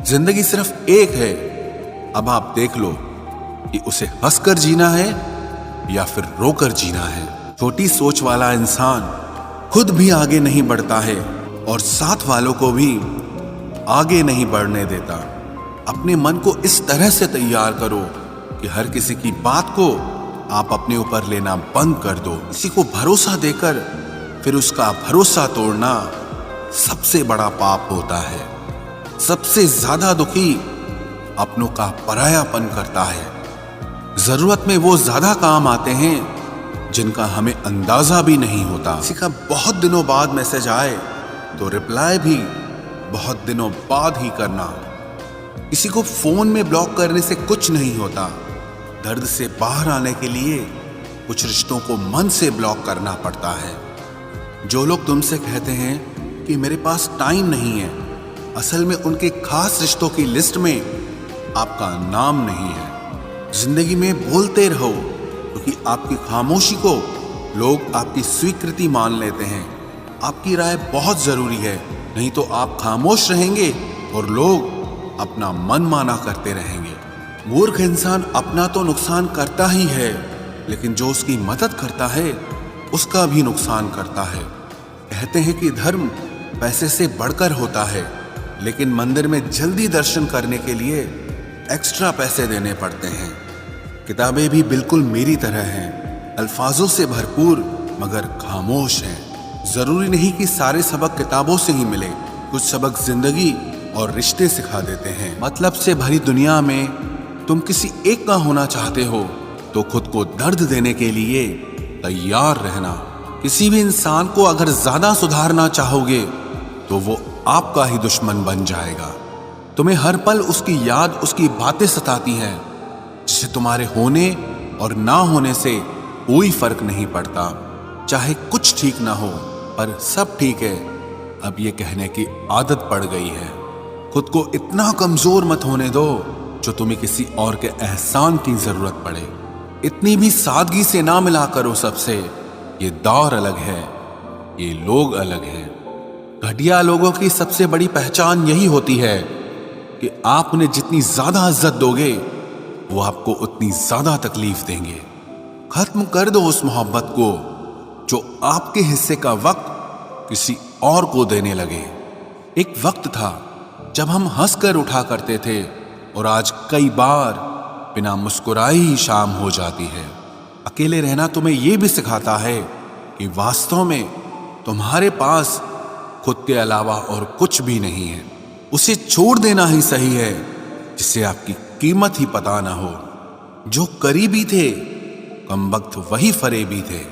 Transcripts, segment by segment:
जिंदगी सिर्फ एक है, अब आप देख लो कि उसे हंसकर जीना है या फिर रोकर जीना है। छोटी सोच वाला इंसान खुद भी आगे नहीं बढ़ता है और साथ वालों को भी आगे नहीं बढ़ने देता। अपने मन को इस तरह से तैयार करो कि हर किसी की बात को आप अपने ऊपर लेना बंद कर दो। किसी को भरोसा देकर फिर उसका भरोसा तोड़ना सबसे बड़ा पाप होता है। सबसे ज्यादा दुखी अपनों का परायापन करता है। जरूरत में वो ज्यादा काम आते हैं जिनका हमें अंदाजा भी नहीं होता। किसी का बहुत दिनों बाद मैसेज आए तो रिप्लाई भी बहुत दिनों बाद ही करना। किसी को फोन में ब्लॉक करने से कुछ नहीं होता। दर्द से बाहर आने के लिए कुछ रिश्तों को मन से ब्लॉक करना पड़ता है। जो लोग तुमसे कहते हैं कि मेरे पास टाइम नहीं है, असल में उनके खास रिश्तों की लिस्ट में आपका नाम नहीं है। जिंदगी में बोलते रहो क्योंकि आपकी खामोशी को लोग आपकी स्वीकृति मान लेते हैं। आपकी राय बहुत जरूरी है, नहीं तो आप खामोश रहेंगे और लोग अपना मन माना करते रहेंगे। मूर्ख इंसान अपना तो नुकसान करता ही है, लेकिन जो उसकी मदद करता है उसका भी नुकसान करता है। कहते हैं कि धर्म पैसे से बढ़कर होता है, लेकिन मंदिर में जल्दी दर्शन करने के लिए एक्स्ट्रा पैसे देने पड़ते हैं। किताबें भी बिल्कुल मेरी तरह हैं, अल्फाजों से भरपूर मगर खामोश हैं। जरूरी नहीं कि सारे सबक किताबों से ही मिले, कुछ सबक जिंदगी और रिश्ते सिखा देते हैं। मतलब से भरी दुनिया में तुम किसी एक का होना चाहते हो तो खुद को दर्द देने के लिए तैयार रहना। किसी भी इंसान को अगर ज्यादा सुधारना चाहोगे तो वो आपका ही दुश्मन बन जाएगा। तुम्हें हर पल उसकी याद, उसकी बातें सताती हैं, जिसे तुम्हारे होने और ना होने से कोई फर्क नहीं पड़ता। चाहे कुछ ठीक ना हो पर सब ठीक है, अब ये कहने की आदत पड़ गई है। खुद को इतना कमजोर मत होने दो जो तुम्हें किसी और के एहसान की जरूरत पड़े। इतनी भी सादगी से ना मिला करो सबसे। ये दौर अलग है, ये लोग अलग हैं। घटिया लोगों की सबसे बड़ी पहचान यही होती है कि आप उन्हें जितनी ज्यादा इज्जत दोगे वो आपको उतनी ज्यादा तकलीफ देंगे। खत्म कर दो उस मोहब्बत को जो आपके हिस्से का वक्त किसी और को देने लगे। एक वक्त था जब हम हंसकर उठा करते थे और आज कई बार बिना मुस्कुराए ही शाम हो जाती है। अकेले रहना तुम्हें यह भी सिखाता है कि वास्तव में तुम्हारे पास खुद के अलावा और कुछ भी नहीं है। उसे छोड़ देना ही सही है जिससे आपकी कीमत ही पता ना हो। जो करीबी थे कमबख्त वही फरेबी थे।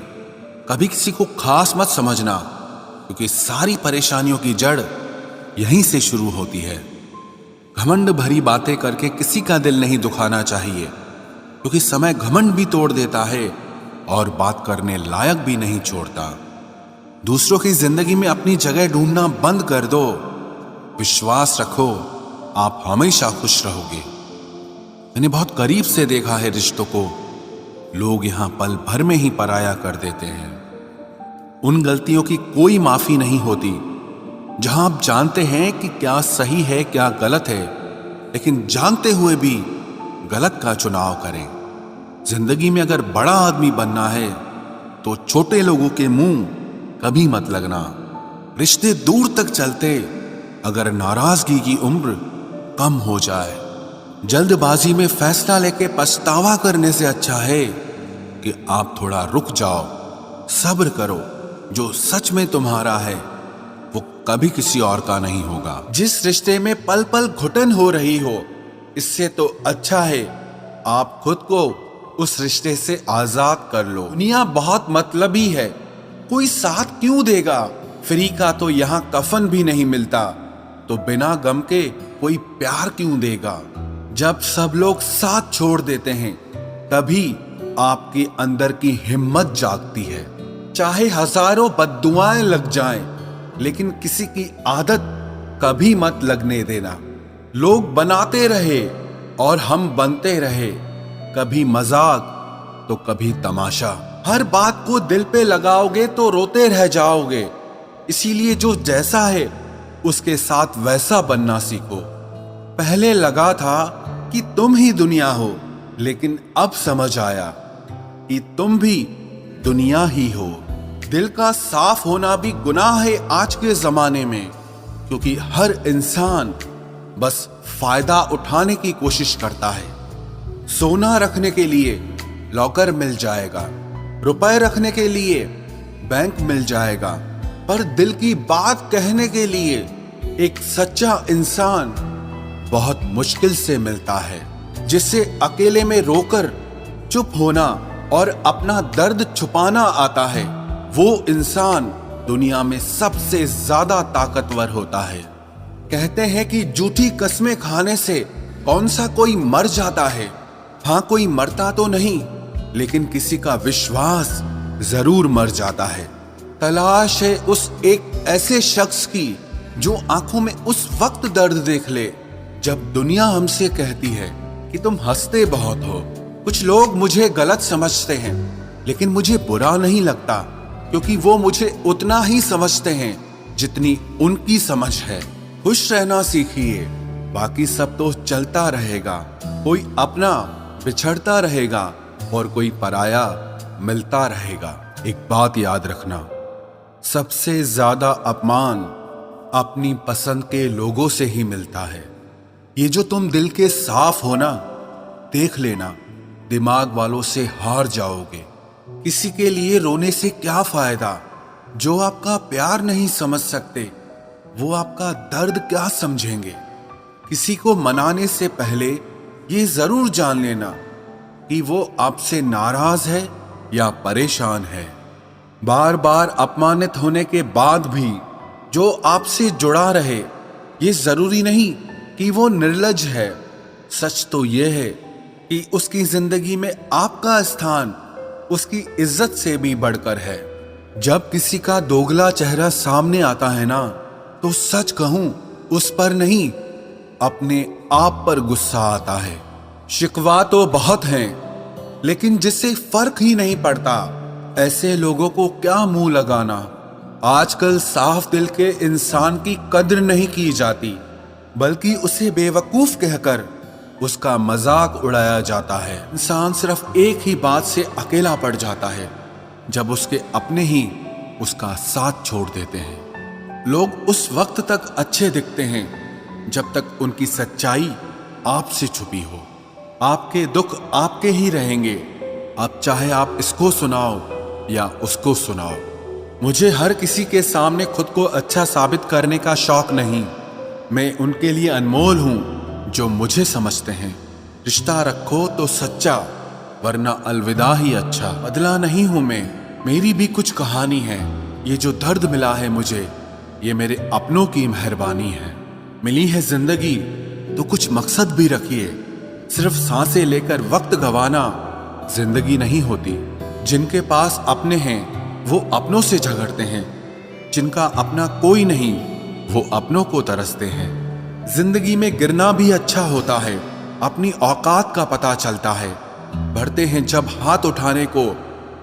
कभी किसी को खास मत समझना क्योंकि सारी परेशानियों की जड़ यहीं से शुरू होती है। घमंड भरी बातें करके किसी का दिल नहीं दुखाना चाहिए क्योंकि समय घमंड भी तोड़ देता है और बात करने लायक भी नहीं छोड़ता। दूसरों की जिंदगी में अपनी जगह ढूंढना बंद कर दो। विश्वास रखो, आप हमेशा खुश रहोगे। मैंने बहुत करीब से देखा है रिश्तों को, लोग यहां पल भर में ही पराया कर देते हैं। उन गलतियों की कोई माफी नहीं होती जहां आप जानते हैं कि क्या सही है क्या गलत है, लेकिन जानते हुए भी गलत का चुनाव करें। जिंदगी में अगर बड़ा आदमी बनना है तो छोटे लोगों के मुंह कभी मत लगना। रिश्ते दूर तक चलते अगर नाराजगी की उम्र कम हो जाए। जल्दबाजी में फैसला लेके पछतावा करने से अच्छा है कि आप थोड़ा रुक जाओ, सब्र करो। जो सच में तुम्हारा है वो कभी किसी और का नहीं होगा। जिस रिश्ते में पल पल घुटन हो रही हो, इससे तो अच्छा है आप खुद को उस रिश्ते से आजाद कर लो। दुनिया बहुत मतलबी है, कोई साथ क्यों देगा? फ्री का तो यहाँ कफन भी नहीं मिलता, तो बिना गम के कोई प्यार क्यों देगा? जब सब लोग साथ छोड़ देते हैं तभी आपके अंदर की हिम्मत जागती है। चाहे हजारों बद्दुआएं लग जाएं, लेकिन किसी की आदत कभी मत लगने देना। लोग बनाते रहे और हम बनते रहे, कभी मजाक तो कभी तमाशा। हर बात को दिल पे लगाओगे तो रोते रह जाओगे। इसीलिए जो जैसा है उसके साथ वैसा बनना सीखो। पहले लगा था कि तुम ही दुनिया हो, लेकिन अब समझ आया कि तुम भी दुनिया ही हो। दिल का साफ होना भी गुनाह है आज के जमाने में, क्योंकि हर इंसान बस फायदा उठाने की कोशिश करता है। सोना रखने के लिए लॉकर मिल जाएगा, रुपए रखने के लिए बैंक मिल जाएगा, पर दिल की बात कहने के लिए एक सच्चा इंसान बहुत मुश्किल से मिलता है, जिससे अकेले में रोकर चुप होना और अपना दर्द छुपाना आता है। वो इंसान दुनिया में सबसे ज्यादा ताकतवर होता है। कहते हैं कि झूठी कस्में खाने से कौन सा कोई मर जाता है। हाँ, कोई मरता तो नहीं, लेकिन किसी का विश्वास जरूर मर जाता है। तलाश है उस एक ऐसे शख्स की जो आंखों में उस वक्त दर्द देख ले जब दुनिया हमसे कहती है कि तुम हंसते बहुत हो। कुछ लोग मुझे गलत समझते हैं, लेकिन मुझे बुरा नहीं लगता, क्योंकि वो मुझे उतना ही समझते हैं जितनी उनकी समझ है। खुश रहना सीखिए, बाकी सब तो चलता रहेगा। कोई अपना बिछड़ता रहेगा और कोई पराया मिलता रहेगा। एक बात याद रखना, सबसे ज्यादा अपमान अपनी पसंद के लोगों से ही मिलता है। ये जो तुम दिल के साफ हो ना, देख लेना दिमाग वालों से हार जाओगे। किसी के लिए रोने से क्या फायदा? जो आपका प्यार नहीं समझ सकते, वो आपका दर्द क्या समझेंगे? किसी को मनाने से पहले ये जरूर जान लेना कि वो आपसे नाराज है या परेशान है। बार बार अपमानित होने के बाद भी जो आपसे जुड़ा रहे, ये जरूरी नहीं कि वो निर्लज है। सच तो ये है कि उसकी जिंदगी में आपका स्थान उसकी इज्जत से भी बढ़कर है। जब किसी का दोगला चेहरा सामने आता है ना, तो सच कहूं, उस पर नहीं, अपने आप पर गुस्सा आता है। शिकवा तो बहुत हैं, लेकिन जिससे फर्क ही नहीं पड़ता, ऐसे लोगों को क्या मुंह लगाना। आजकल साफ दिल के इंसान की कद्र नहीं की जाती, बल्कि उसे बेवकूफ कहकर उसका मजाक उड़ाया जाता है। इंसान सिर्फ एक ही बात से अकेला पड़ जाता है, जब उसके अपने ही उसका साथ छोड़ देते हैं। लोग उस वक्त तक अच्छे दिखते हैं जब तक उनकी सच्चाई आपसे छुपी हो। आपके दुख आपके ही रहेंगे, अब चाहे आप इसको सुनाओ या उसको सुनाओ। मुझे हर किसी के सामने खुद को अच्छा साबित करने का शौक नहीं। मैं उनके लिए अनमोल हूं जो मुझे समझते हैं। रिश्ता रखो तो सच्चा, वरना अलविदा ही अच्छा। बदला नहीं हूं मैं, मेरी भी कुछ कहानी है। ये जो दर्द मिला है मुझे, ये मेरे अपनों की मेहरबानी है। मिली है जिंदगी तो कुछ मकसद भी रखिए। सिर्फ सांसें लेकर वक्त गंवाना जिंदगी नहीं होती। जिनके पास अपने हैं वो अपनों से झगड़ते हैं, जिनका अपना कोई नहीं वो अपनों को तरसते हैं। जिंदगी में गिरना भी अच्छा होता है, अपनी औकात का पता चलता है। बढ़ते हैं जब हाथ उठाने को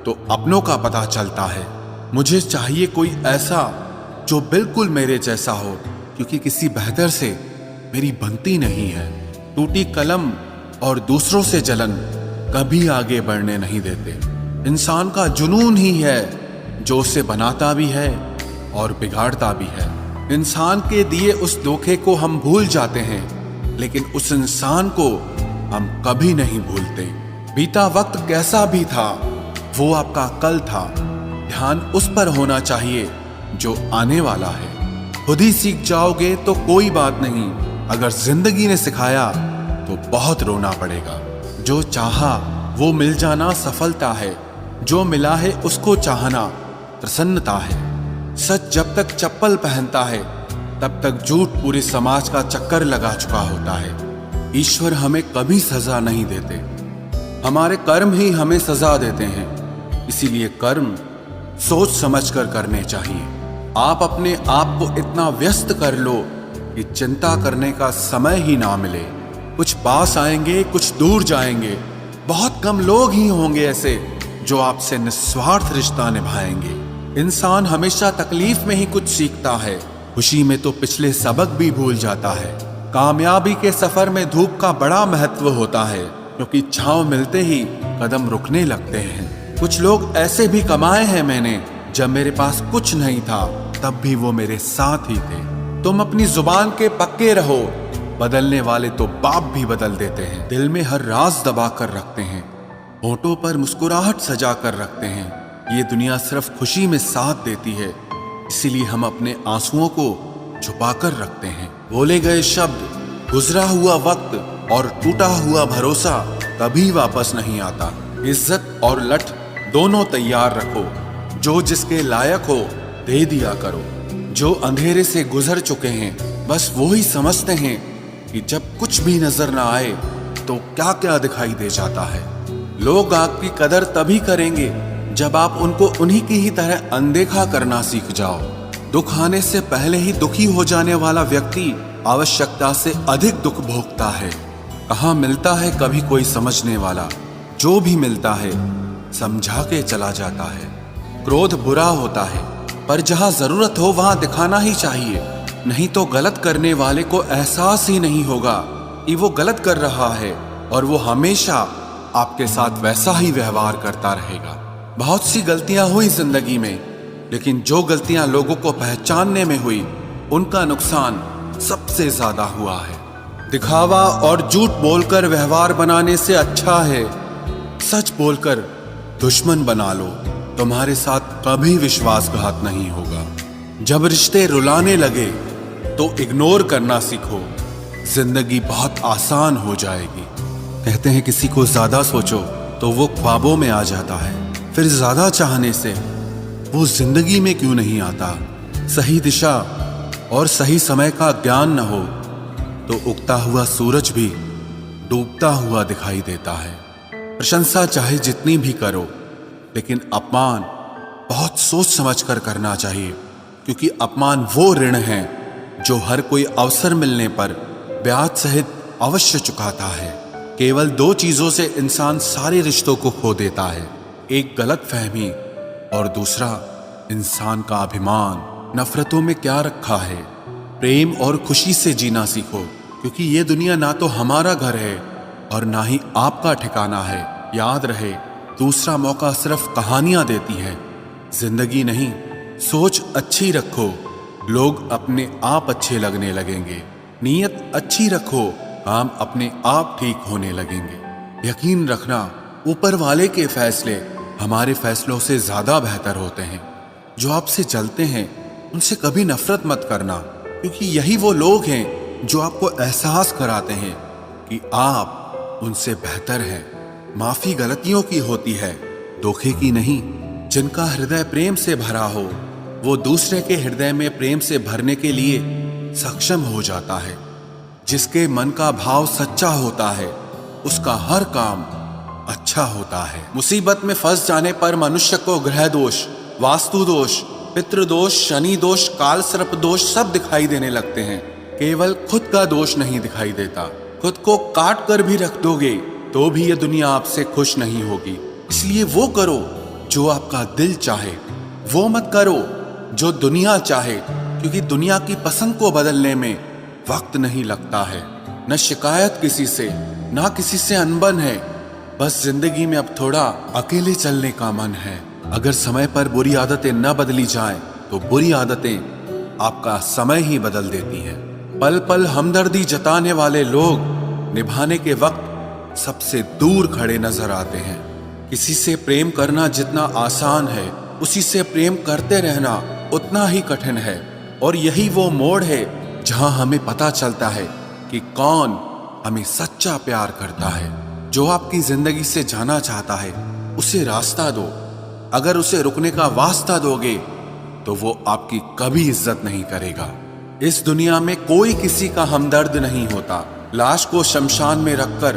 तो अपनों का पता चलता है। मुझे चाहिए कोई ऐसा जो बिल्कुल मेरे जैसा हो, क्योंकि किसी बेहतर से मेरी बनती नहीं है। टूटी कलम और दूसरों से जलन कभी आगे बढ़ने नहीं देते। इंसान का जुनून ही है जो उसे बनाता भी है और बिगाड़ता भी है। इंसान के दिए उस धोखे को हम भूल जाते हैं, लेकिन उस इंसान को हम कभी नहीं भूलते। बीता वक्त कैसा भी था, वो आपका कल था। ध्यान उस पर होना चाहिए जो आने वाला है। खुद ही सीख जाओगे तो कोई बात नहीं, अगर जिंदगी ने सिखाया तो बहुत रोना पड़ेगा। जो चाहा वो मिल जाना सफलता है, जो मिला है उसको चाहना प्रसन्नता है। सच जब तक चप्पल पहनता है तब तक झूठ पूरे समाज का चक्कर लगा चुका होता है। ईश्वर हमें कभी सजा नहीं देते, हमारे कर्म ही हमें सजा देते हैं। इसीलिए कर्म सोच समझकर करने चाहिए। आप अपने आप को इतना व्यस्त कर लो कि चिंता करने का समय ही ना मिले। कुछ पास आएंगे, कुछ दूर जाएंगे। बहुत कम लोग ही होंगे ऐसे जो आपसे निस्वार्थ रिश्ता निभाएंगे। इंसान हमेशा तकलीफ में ही कुछ सीखता है, खुशी में तो पिछले सबक भी भूल जाता है। कामयाबी के सफर में धूप का बड़ा महत्व होता है, क्योंकि छांव मिलते ही कदम रुकने लगते हैं। कुछ लोग ऐसे भी कमाए हैं मैंने, जब मेरे पास कुछ नहीं था तब भी वो मेरे साथ ही थे। तुम अपनी जुबान के पक्के रहो, बदलने वाले तो बाप भी बदल देते हैं। दिल में हर राज दबा कर रखते हैं, होठों पर मुस्कुराहट सजा कर रखते हैं। ये दुनिया सिर्फ खुशी में साथ देती है, इसीलिए हम अपने आंसुओं को छुपा कर रखते हैं। बोले गए शब्द, गुजरा हुआ वक्त और टूटा हुआ भरोसा कभी वापस नहीं आता। इज्जत और लठ दोनों तैयार रखो, जो जिसके लायक हो दे दिया करो। जो अंधेरे से गुजर चुके हैं बस वो ही समझते हैं कि जब कुछ भी नजर ना आए तो क्या क्या दिखाई दे जाता है। लोग आपकी कदर तभी करेंगे जब आप उनको उन्हीं की ही तरह अनदेखा करना सीख जाओ। दुख आने से पहले ही दुखी हो जाने वाला व्यक्ति आवश्यकता से अधिक दुख भोगता है। कहाँ मिलता है कभी कोई समझने वाला, जो भी मिलता है समझा के चला जाता है। क्रोध बुरा होता है, पर जहां जरूरत हो वहां दिखाना ही चाहिए, नहीं तो गलत करने वाले को एहसास ही नहीं होगा कि वो गलत कर रहा है, और वो हमेशा आपके साथ वैसा ही व्यवहार करता रहेगा। बहुत सी गलतियां हुई जिंदगी में, लेकिन जो गलतियां लोगों को पहचानने में हुई उनका नुकसान सबसे ज्यादा हुआ है। दिखावा और झूठ बोलकर व्यवहार बनाने से अच्छा है सच बोलकर दुश्मन बना लो, तुम्हारे साथ कभी विश्वासघात नहीं होगा। जब रिश्ते रुलाने लगे तो इग्नोर करना सीखो, जिंदगी बहुत आसान हो जाएगी। कहते हैं किसी को ज्यादा सोचो तो वो ख्वाबों में आ जाता है, फिर ज्यादा चाहने से वो जिंदगी में क्यों नहीं आता। सही दिशा और सही समय का ज्ञान न हो तो उगता हुआ सूरज भी डूबता हुआ दिखाई देता है। प्रशंसा चाहे जितनी भी करो, लेकिन अपमान बहुत सोच समझ कर करना चाहिए, क्योंकि अपमान वो ऋण है जो हर कोई अवसर मिलने पर ब्याज सहित अवश्य चुकाता है। केवल दो चीजों से इंसान सारे रिश्तों को खो देता है, एक गलतफहमी और दूसरा इंसान का अभिमान। नफरतों में क्या रखा है, प्रेम और खुशी से जीना सीखो, क्योंकि ये दुनिया ना तो हमारा घर है और ना ही आपका ठिकाना है। याद रहे, दूसरा मौका सिर्फ कहानियां देती है, जिंदगी नहीं। सोच अच्छी रखो, लोग अपने आप अच्छे लगने लगेंगे। नीयत अच्छी रखो, काम अपने आप ठीक होने लगेंगे। यकीन रखना, ऊपर वाले के फैसले हमारे फैसलों से ज्यादा बेहतर होते हैं। जो आपसे जलते हैं उनसे कभी नफरत मत करना, क्योंकि यही वो लोग हैं जो आपको एहसास कराते हैं कि आप उनसे बेहतर हैं। माफी गलतियों की होती है, धोखे की नहीं। जिनका हृदय प्रेम से भरा हो वो दूसरे के हृदय में प्रेम से भरने के लिए सक्षम हो जाता है। जिसके मन का भाव सच्चा होता है उसका हर काम अच्छा होता है। मुसीबत में फंस जाने पर मनुष्य को ग्रह दोष, वास्तु दोष, पितृदोष, शनि दोष, काल सर्प दोष सब दिखाई देने लगते हैं। केवल खुद का दोष नहीं दिखाई देता। खुद को काट कर भी रख दोगे तो भी ये दुनिया आपसे खुश नहीं होगी। इसलिए वो करो जो आपका दिल चाहे, वो मत करो जो दुनिया चाहे, क्योंकि दुनिया की पसंद को बदलने में वक्त नहीं लगता है। न शिकायत किसी से, ना किसी से अनबन है, बस जिंदगी में अब थोड़ा अकेले चलने का मन है। अगर समय पर बुरी आदतें न बदली जाएं, तो बुरी आदतें आपका समय ही बदल देती हैं। पल पल हमदर्दी जताने वाले लोग निभाने के वक्त सबसे दूर खड़े नजर आते हैं। किसी से प्रेम करना जितना आसान है, उसी से प्रेम करते रहना उतना ही कठिन है। और यही वो मोड़ है जहां हमें पता चलता है कि कौन हमें सच्चा प्यार करता है। जो आपकी जिंदगी से जाना चाहता है उसे रास्ता दो। अगर उसे रुकने का वास्ता दोगे तो वो आपकी कभी इज्जत नहीं करेगा। इस दुनिया में कोई किसी का हमदर्द नहीं होता। लाश को शमशान में रखकर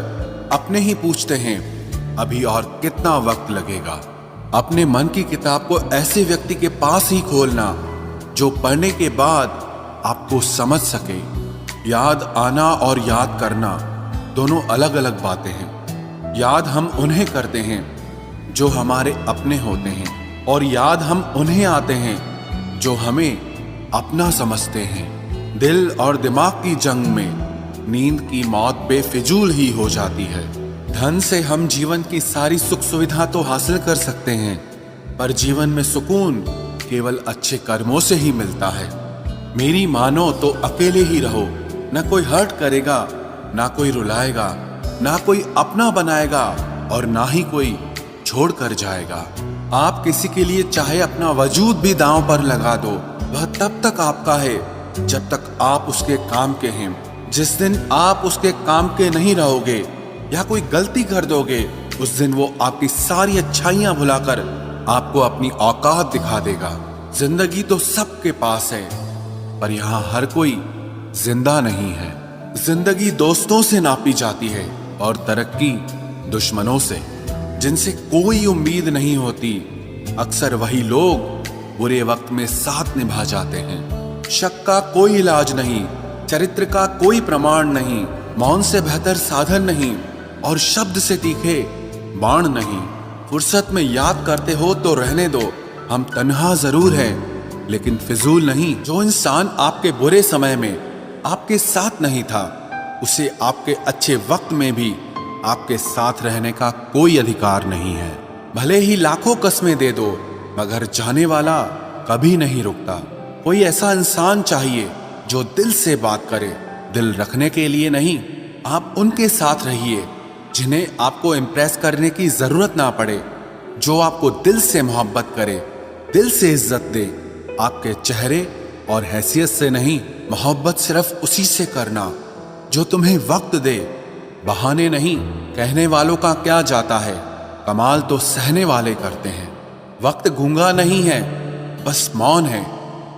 अपने ही पूछते हैं अभी और कितना वक्त लगेगा। अपने मन की किताब को ऐसे व्यक्ति के पास ही खोलना जो पढ़ने के बाद आपको समझ सके। याद आना और याद करना दोनों अलग अलग बातें हैं। याद हम उन्हें करते हैं जो हमारे अपने होते हैं, और याद हम उन्हें आते हैं जो हमें अपना समझते हैं। दिल और दिमाग की जंग में नींद की मौत बेफिजूल ही हो जाती है। धन से हम जीवन की सारी सुख सुविधा तो हासिल कर सकते हैं, पर जीवन में सुकून केवल अच्छे कर्मों से ही मिलता है। मेरी मानो तो अकेले ही रहो, न कोई हर्ट करेगा, ना कोई रुलाएगा, ना कोई अपना बनाएगा और ना ही कोई छोड़ कर जाएगा। आप किसी के लिए चाहे अपना वजूद भी दांव पर लगा दो, वह तब तक आपका है जब तक आप उसके काम के हैं। जिस दिन आप उसके काम के नहीं रहोगे या कोई गलती कर दोगे, उस दिन वो आपकी सारी अच्छाइयां भुलाकर आपको अपनी औकात दिखा देगा। जिंदगी तो सबके पास है, पर यहाँ हर कोई जिंदा नहीं है। जिंदगी दोस्तों से नापी जाती है और तरक्की दुश्मनों से, जिनसे कोई उम्मीद नहीं होती। अक्सर वही लोग बुरे वक्त में साथ निभा जाते हैं। शक का कोई इलाज नहीं, चरित्र का कोई प्रमाण नहीं, मौन से बेहतर साधन नहीं और शब्द से तीखे बाण नहीं। फुर्सत में याद करते हो तो रहने दो, हम तन्हा जरूर हैं लेकिन फिजूल नहीं। जो इंसान आपके बुरे समय में आपके साथ नहीं था, उसे आपके अच्छे वक्त में भी आपके साथ रहने का कोई अधिकार नहीं है। भले ही लाखों कस्में दे दो, मगर जाने वाला कभी नहीं रुकता। कोई ऐसा इंसान चाहिए जो दिल से बात करे, दिल रखने के लिए नहीं। आप उनके साथ रहिए जिन्हें आपको इम्प्रेस करने की जरूरत ना पड़े, जो आपको दिल से मोहब्बत करे, दिल से इज्जत दे। आपके चेहरे और हैसियत से नहीं, मोहब्बत सिर्फ उसी से करना जो तुम्हें वक्त दे, बहाने नहीं। कहने वालों का क्या जाता है, कमाल तो सहने वाले करते हैं। वक्त गूंगा नहीं है, बस मौन है।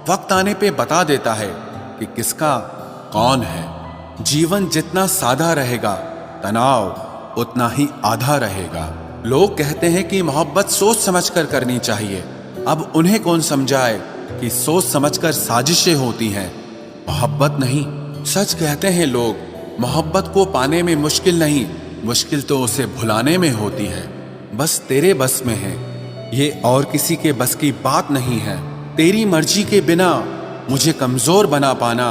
वक्त आने पे बता देता है कि किसका कौन है। जीवन जितना सादा रहेगा, तनाव उतना ही आधा रहेगा। लोग कहते हैं कि मोहब्बत सोच समझकर करनी चाहिए। अब उन्हें कौन समझाए कि सोच समझकर साजिशें होती हैं, मोहब्बत नहीं। सच कहते हैं लोग, मोहब्बत को पाने में मुश्किल नहीं, मुश्किल तो उसे भुलाने में होती है। बस तेरे बस में है, ये और किसी के बस की बात नहीं है। तेरी मर्जी के बिना मुझे कमजोर बना पाना,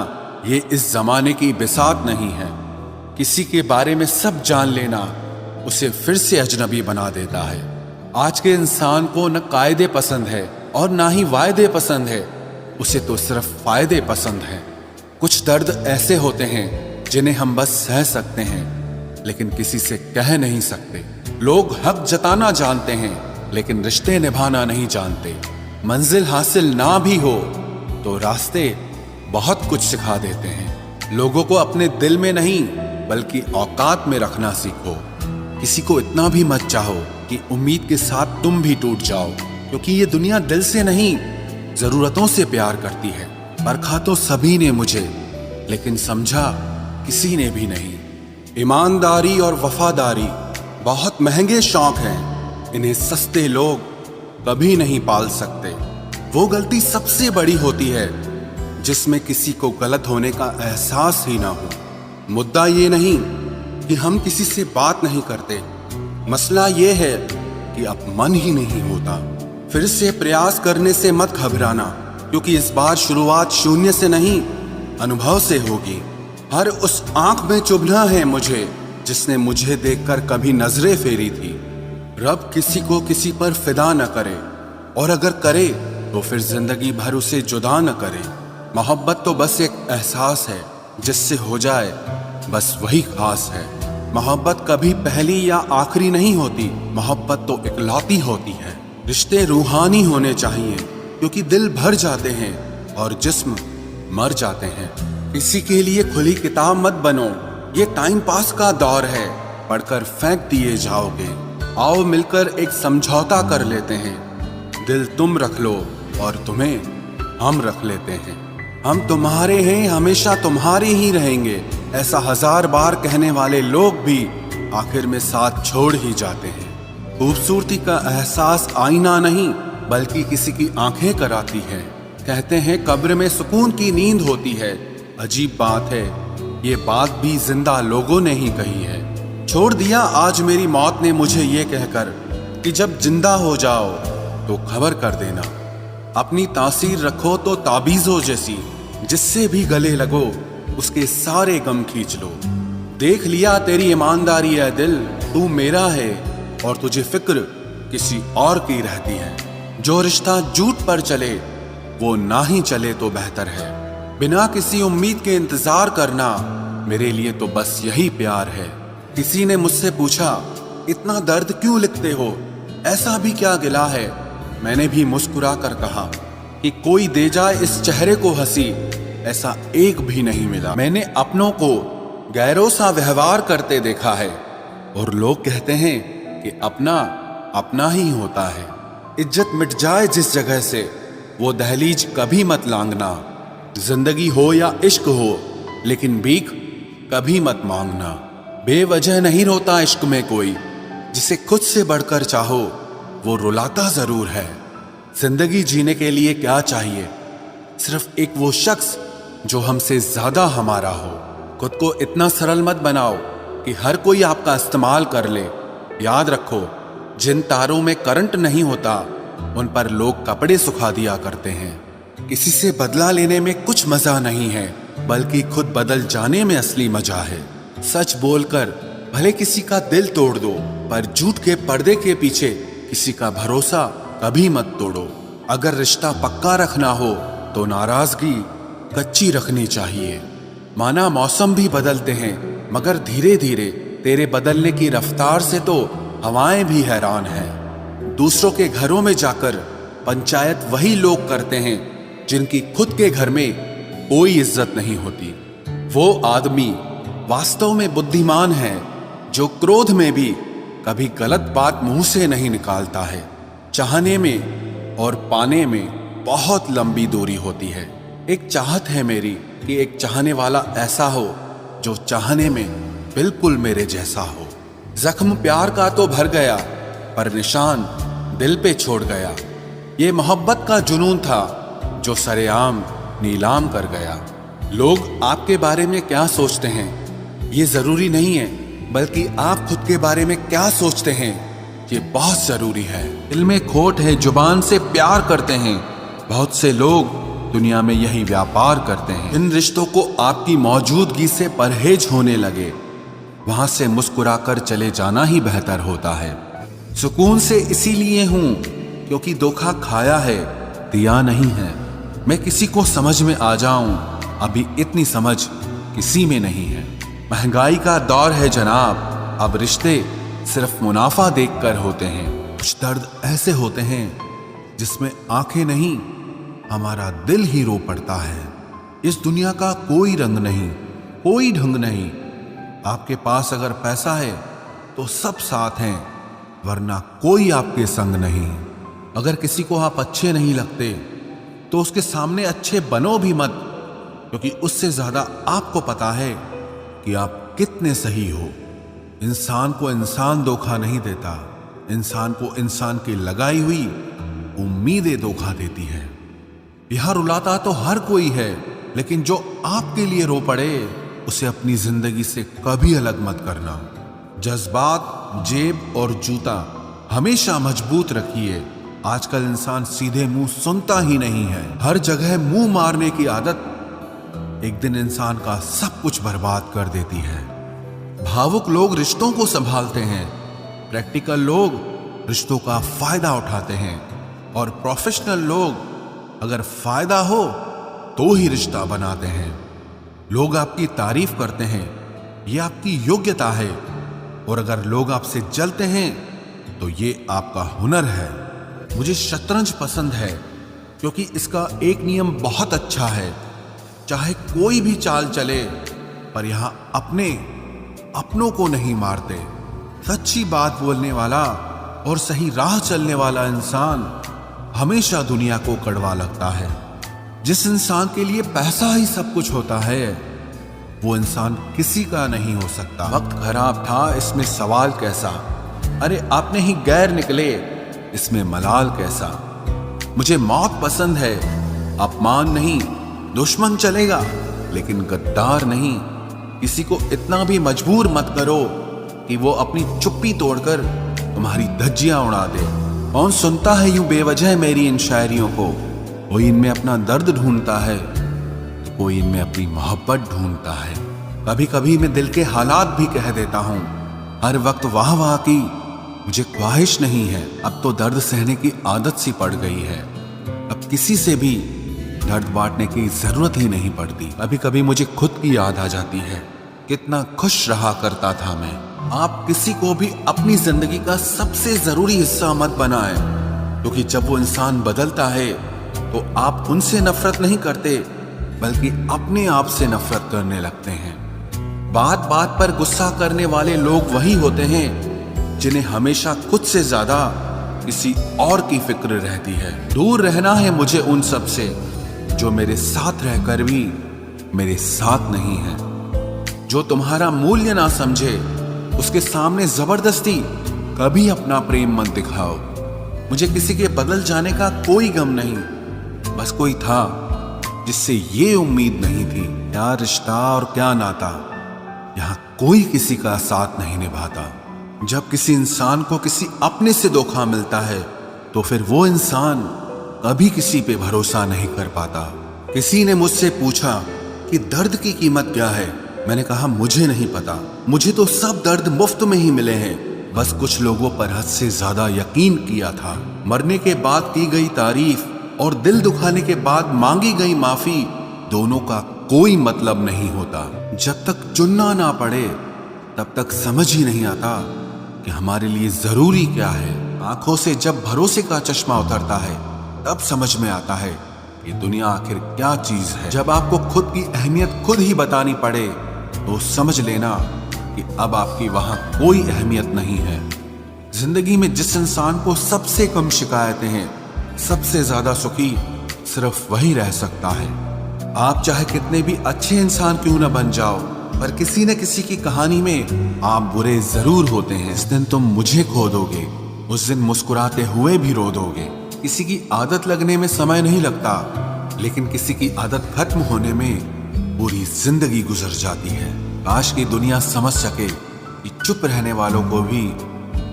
ये इस जमाने की बिसात नहीं है। किसी के बारे में सब जान लेना उसे फिर से अजनबी बना देता है। आज के इंसान को न कायदे पसंद है और ना ही वायदे पसंद है, उसे तो सिर्फ फायदे पसंद है। कुछ दर्द ऐसे होते हैं जिन्हें हम बस सह सकते हैं, लेकिन किसी से कह नहीं सकते। लोग हक जताना जानते हैं, लेकिन रिश्ते निभाना नहीं जानते। मंजिल हासिल ना भी हो तो रास्ते बहुत कुछ सिखा देते हैं। लोगों को अपने दिल में नहीं बल्कि औकात में रखना सीखो। किसी को इतना भी मत चाहो कि उम्मीद के साथ तुम भी टूट जाओ, क्योंकि ये दुनिया दिल से नहीं, जरूरतों से प्यार करती है। परखा तो सभी ने मुझे, लेकिन समझा किसी ने भी नहीं। ईमानदारी और वफादारी बहुत महंगे शौक हैं, इन्हें सस्ते लोग कभी नहीं पाल सकते। वो गलती सबसे बड़ी होती है जिसमें किसी को गलत होने का एहसास ही ना हो। मुद्दा ये नहीं कि हम किसी से बात नहीं करते, मसला ये है कि अब मन ही नहीं होता। फिर से प्रयास करने से मत घबराना, क्योंकि इस बार शुरुआत शून्य से नहीं, अनुभव से होगी। हर उस आंख में चुभना है मुझे जिसने मुझे देखकर कभी नजरें फेरी थी। रब किसी को किसी पर फिदा न करे, और अगर करे तो फिर जिंदगी भर उसे जुदा न करे। मोहब्बत तो बस एक एहसास है, जिससे हो जाए बस वही खास है। मोहब्बत कभी पहली या आखिरी नहीं होती, मोहब्बत तो इकलौती होती है। रिश्ते रूहानी होने चाहिए, क्योंकि दिल भर जाते हैं और जिस्म मर जाते हैं। किसी के लिए खुली किताब मत बनो, ये टाइम पास का दौर है, पढ़कर फेंक दिए जाओगे। आओ मिलकर एक समझौता कर लेते हैं, दिल तुम रख लो और तुम्हें हम रख लेते हैं। हम तुम्हारे हैं, हमेशा तुम्हारे ही रहेंगे, ऐसा 1000 बार कहने वाले लोग भी आखिर में साथ छोड़ ही जाते हैं। खूबसूरती का एहसास आईना नहीं बल्कि किसी की आंखें कराती है। कहते हैं कब्र में सुकून की नींद होती है, अजीब बात है, ये बात भी जिंदा लोगों ने ही कही है। छोड़ दिया आज मेरी मौत ने मुझे ये कहकर कि जब जिंदा हो जाओ तो खबर कर देना। अपनी तासीर रखो तो ताबीज़ों जैसी, जिससे भी गले लगो उसके सारे गम खींच लो। देख लिया तेरी ईमानदारी है दिल, तू मेरा है और तुझे फिक्र किसी और की रहती है। जो रिश्ता झूठ पर चले वो ना ही चले तो बेहतर है। बिना किसी उम्मीद के इंतजार करना मेरे लिए तो बस यही प्यार है। किसी ने मुझसे पूछा इतना दर्द क्यों लिखते हो, ऐसा भी क्या गिला है। मैंने भी मुस्कुरा कर कहा कि कोई दे जाए इस चेहरे को हंसी, ऐसा एक भी नहीं मिला। मैंने अपनों को गैरों सा व्यवहार करते देखा है और लोग कहते हैं कि अपना अपना ही होता है। इज्जत मिट जाए जिस जगह से वो दहलीज कभी मत लांघना। जिंदगी हो या इश्क हो लेकिन भीख कभी मत मांगना। बेवजह नहीं रोता इश्क में कोई, जिसे खुद से बढ़कर चाहो वो रुलाता जरूर है। जिंदगी जीने के लिए क्या चाहिए, सिर्फ एक वो शख्स जो हमसे ज्यादा हमारा हो। खुद को इतना सरल मत बनाओ कि हर कोई आपका इस्तेमाल कर ले। याद रखो जिन तारों में करंट नहीं होता उन पर लोग कपड़े सुखा दिया करते हैं। किसी से बदला लेने में कुछ मजा नहीं है, बल्कि खुद बदल जाने में असली मजा है। सच बोलकर भले किसी का दिल तोड़ दो, पर झूठ के पर्दे के पीछे किसी का भरोसा कभी मत तोड़ो। अगर रिश्ता पक्का रखना हो तो नाराजगी कच्ची रखनी चाहिए। माना मौसम भी बदलते हैं, मगर धीरे धीरे तेरे बदलने की रफ्तार से तो हवाएं भी हैरान हैं। दूसरों के घरों में जाकर पंचायत वही लोग करते हैं जिनकी खुद के घर में कोई इज्जत नहीं होती। वो आदमी वास्तव में बुद्धिमान है जो क्रोध में भी कभी गलत बात मुंह से नहीं निकालता है। चाहने में और पाने में बहुत लंबी दूरी होती है। एक चाहत है मेरी कि एक चाहने वाला ऐसा हो जो चाहने में बिल्कुल मेरे जैसा हो। जख्म प्यार का तो भर गया, पर निशान दिल पे छोड़ गया। ये मोहब्बत का जुनून था जो सरेआम नीलाम कर गया। लोग आपके बारे में क्या सोचते हैं ये जरूरी नहीं है, बल्कि आप खुद के बारे में क्या सोचते हैं ये बहुत जरूरी है। दिल में खोट है, जुबान से प्यार करते हैं। बहुत से लोग दुनिया में यही व्यापार करते हैं। इन रिश्तों को आपकी मौजूदगी से परहेज होने लगे, वहां से मुस्कुराकर चले जाना ही बेहतर होता है। सुकून से इसीलिए हूं क्योंकि धोखा खाया है, दिया नहीं है। मैं किसी को समझ में आ जाऊं, अभी इतनी समझ किसी में नहीं है। महंगाई का दौर है जनाब, अब रिश्ते सिर्फ मुनाफा देखकर होते हैं। कुछ दर्द ऐसे होते हैं जिसमें आंखें नहीं, हमारा दिल ही रो पड़ता है। इस दुनिया का कोई रंग नहीं, कोई ढंग नहीं। आपके पास अगर पैसा है तो सब साथ हैं, वरना कोई आपके संग नहीं। अगर किसी को आप अच्छे नहीं लगते तो उसके सामने अच्छे बनो भी मत, क्योंकि उससे ज्यादा आपको पता है कि आप कितने सही हो। इंसान को इंसान धोखा नहीं देता, इंसान को इंसान की लगाई हुई उम्मीदें धोखा देती है। यहां रुलाता तो हर कोई है, लेकिन जो आपके लिए रो पड़े उसे अपनी जिंदगी से कभी अलग मत करना। जज्बात, जेब और जूता हमेशा मजबूत रखिए। आजकल इंसान सीधे मुंह सुनता ही नहीं है, हर जगह मुंह मारने की आदत एक दिन इंसान का सब कुछ बर्बाद कर देती है। भावुक लोग रिश्तों को संभालते हैं, प्रैक्टिकल लोग रिश्तों का फायदा उठाते हैं, और प्रोफेशनल लोग अगर फायदा हो तो ही रिश्ता बनाते हैं। लोग आपकी तारीफ करते हैं, ये आपकी योग्यता है, और अगर लोग आपसे जलते हैं तो ये आपका हुनर है। मुझे शतरंज पसंद है क्योंकि इसका एक नियम बहुत अच्छा है, चाहे कोई भी चाल चले, पर यहां अपनों को नहीं मारते। सच्ची बात बोलने वाला और सही राह चलने वाला इंसान हमेशा दुनिया को कड़वा लगता है। जिस इंसान के लिए पैसा ही सब कुछ होता है वो इंसान किसी का नहीं हो सकता। वक्त खराब था, इसमें सवाल कैसा, अरे आपने ही गैर निकले, इसमें मलाल कैसा। मुझे मौत पसंद है, अपमान नहीं, दुश्मन चलेगा लेकिन गद्दार नहीं। किसी को इतना भी मजबूर मत करो कि वो अपनी चुप्पी तोड़कर तुम्हारी धज्जियां उड़ा दे। कौन सुनता है यूं बेवजह मेरी इन शायरियों को, कोई इनमें अपना दर्द ढूंढता है कोई इनमें अपनी मोहब्बत ढूंढता है। कभी कभी मैं दिल के हालात भी कह देता हूँ। हर वक्त वाह वाह की मुझे ख्वाहिश नहीं है। अब तो दर्द सहने की आदत सी पड़ गई है। अब किसी से भी दर्द बांटने की जरूरत ही नहीं पड़ती। कभी कभी मुझे खुद की याद आ जाती है, कितना खुश रहा करता था मैं। आप किसी को भी अपनी जिंदगी का सबसे जरूरी हिस्सा मत बनाएं, क्योंकि जब वो इंसान बदलता है तो आप उनसे नफरत नहीं करते, बल्कि अपने आप से नफरत करने लगते हैं। बात बात पर गुस्सा करने वाले लोग वही होते हैं जिन्हें हमेशा खुद से ज्यादा किसी और की फिक्र रहती है। दूर रहना है मुझे उन सब से जो मेरे साथ रहकर भी मेरे साथ नहीं है। जो तुम्हारा मूल्य ना समझे उसके सामने जबरदस्ती कभी अपना प्रेम मत दिखाओ। मुझे किसी के बदल जाने का कोई गम नहीं, बस कोई था जिससे ये उम्मीद नहीं थी। क्या रिश्ता और क्या नाता, यहाँ कोई किसी का साथ नहीं निभाता। जब किसी इंसान को किसी अपने से धोखा मिलता है तो फिर वो इंसान कभी किसी पे भरोसा नहीं कर पाता। किसी ने मुझसे पूछा कि दर्द की कीमत क्या है। मैंने कहा मुझे नहीं पता, मुझे तो सब दर्द मुफ्त में ही मिले हैं। बस कुछ लोगों पर हद से ज्यादा यकीन किया था। मरने के बाद की गई तारीफ और दिल दुखाने के बाद मांगी गई माफी, दोनों का कोई मतलब नहीं होता। जब तक चुनना ना पड़े तब तक समझ ही नहीं आता कि हमारे लिए जरूरी क्या है। आंखों से जब भरोसे का चश्मा उतरता है तब समझ में आता है कि दुनिया आखिर क्या चीज है। जब आपको खुद की अहमियत खुद ही बतानी पड़े तो समझ लेना कि अब आपकी वहां कोई अहमियत नहीं है। जिंदगी में जिस इंसान को सबसे कम शिकायतें हैं, सबसे ज्यादा सुखी सिर्फ वही रह सकता है। आप चाहे कितने भी अच्छे इंसान क्यों न बन जाओ, पर किसी न किसी की कहानी में आप बुरे जरूर होते हैं। जिस दिन तुम मुझे खो दोगे उस दिन मुस्कुराते हुए भी रो दोगे। किसी की आदत लगने में समय नहीं लगता, लेकिन किसी की आदत खत्म होने में पूरी जिंदगी गुजर जाती है। काश की दुनिया समझ सके कि चुप रहने वालों को भी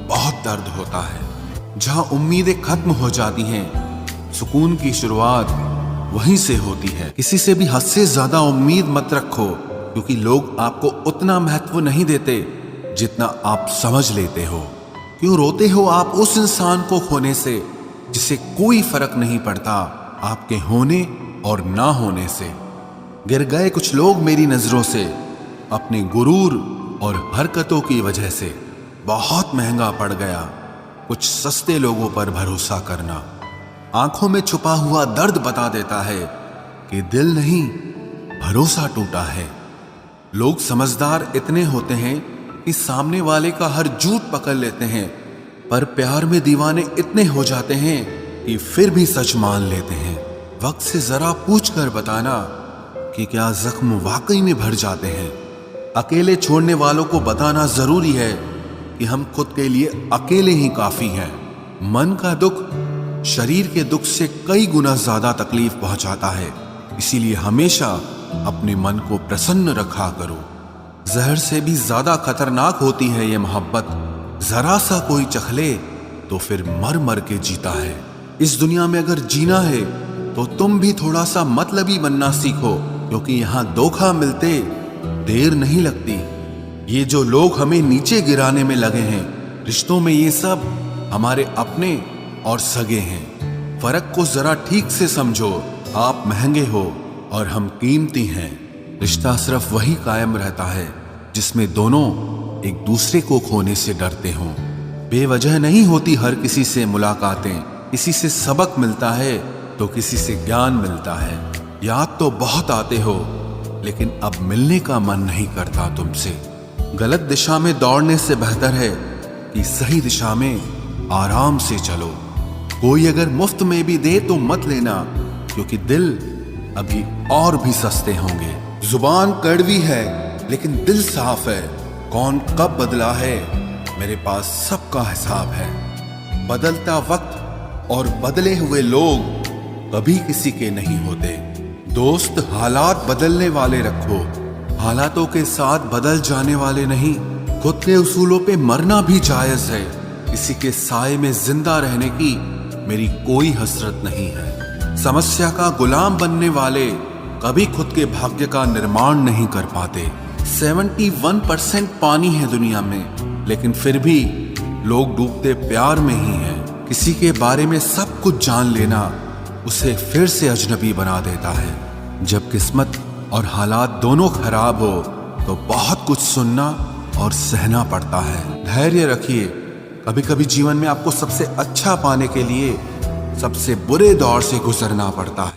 बहुत दर्द होता है। जहां उम्मीदें खत्म हो जाती हैं, सुकून की शुरुआत वहीं से होती है। किसी से भी हद से ज्यादा उम्मीद मत रखो, क्योंकि लोग आपको उतना महत्व नहीं देते जितना आप समझ लेते हो। क्यों रोते हो आप उस इंसान को खोने से जिसे कोई फर्क नहीं पड़ता आपके होने और ना होने से। गिर गए कुछ लोग मेरी नजरों से अपने गुरूर और हरकतों की वजह से। बहुत महंगा पड़ गया कुछ सस्ते लोगों पर भरोसा करना। आंखों में छुपा हुआ दर्द बता देता है कि दिल नहीं, भरोसा टूटा है। लोग समझदार इतने होते हैं कि सामने वाले का हर झूठ पकड़ लेते हैं, पर प्यार में दीवाने इतने हो जाते हैं कि फिर भी सच मान लेते हैं। वक्त से जरा पूछ कर बताना कि क्या जख्म वाकई में भर जाते हैं। अकेले छोड़ने वालों को बताना जरूरी है कि हम खुद के लिए अकेले ही काफी हैं। मन का दुख शरीर के दुख से कई गुना ज्यादा तकलीफ पहुंचाता है, इसीलिए हमेशा अपने मन को प्रसन्न रखा करो। जहर से भी ज्यादा खतरनाक होती है ये मोहब्बत। जरा सा कोई चखले तो फिर मर मर के जीता है। इस दुनिया में अगर जीना है तो तुम भी थोड़ा सा मतलबी बनना सीखो, क्योंकि यहाँ धोखा मिलते देर नहीं लगती। ये जो लोग हमें नीचे गिराने में लगे हैं, रिश्तों में ये सब हमारे अपने और सगे हैं। फर्क को जरा ठीक से समझो। आप महंगे हो और हम कीमती हैं। रिश्ता सिर्फ वही कायम रहता है जिसमें दोनों एक दूसरे को खोने से डरते हों। बेवजह नहीं होती हर किसी से मुलाकातें। किसी से सबक मिलता है तो किसी से ज्ञान मिलता है। याद तो बहुत आते हो, लेकिन अब मिलने का मन नहीं करता तुमसे। गलत दिशा में दौड़ने से बेहतर है कि सही दिशा में आराम से चलो। कोई अगर मुफ्त में भी दे तो मत लेना, क्योंकि दिल अभी और भी सस्ते होंगे। जुबान कड़वी है लेकिन दिल साफ है। कौन कब बदला है मेरे पास सबका हिसाब है। बदलता वक्त और बदले हुए लोग कभी किसी के नहीं होते। दोस्त हालात बदलने वाले रखो, हालातों के साथ बदल जाने वाले नहीं। खुद के उसूलों पे मरना भी जायज है। किसी के साए में जिंदा रहने की मेरी कोई हसरत नहीं है। समस्या का गुलाम बनने वाले कभी खुद के भाग्य का निर्माण नहीं कर पाते। 71% पानी है दुनिया में, लेकिन फिर भी लोग डूबते प्यार में ही हैं। किसी के बारे में सब कुछ जान लेना उसे फिर से अजनबी बना देता है। जब किस्मत और हालात दोनों खराब हो तो बहुत कुछ सुनना और सहना पड़ता है। धैर्य रखिए, कभी कभी जीवन में आपको सबसे अच्छा पाने के लिए सबसे बुरे दौर से गुजरना पड़ता है।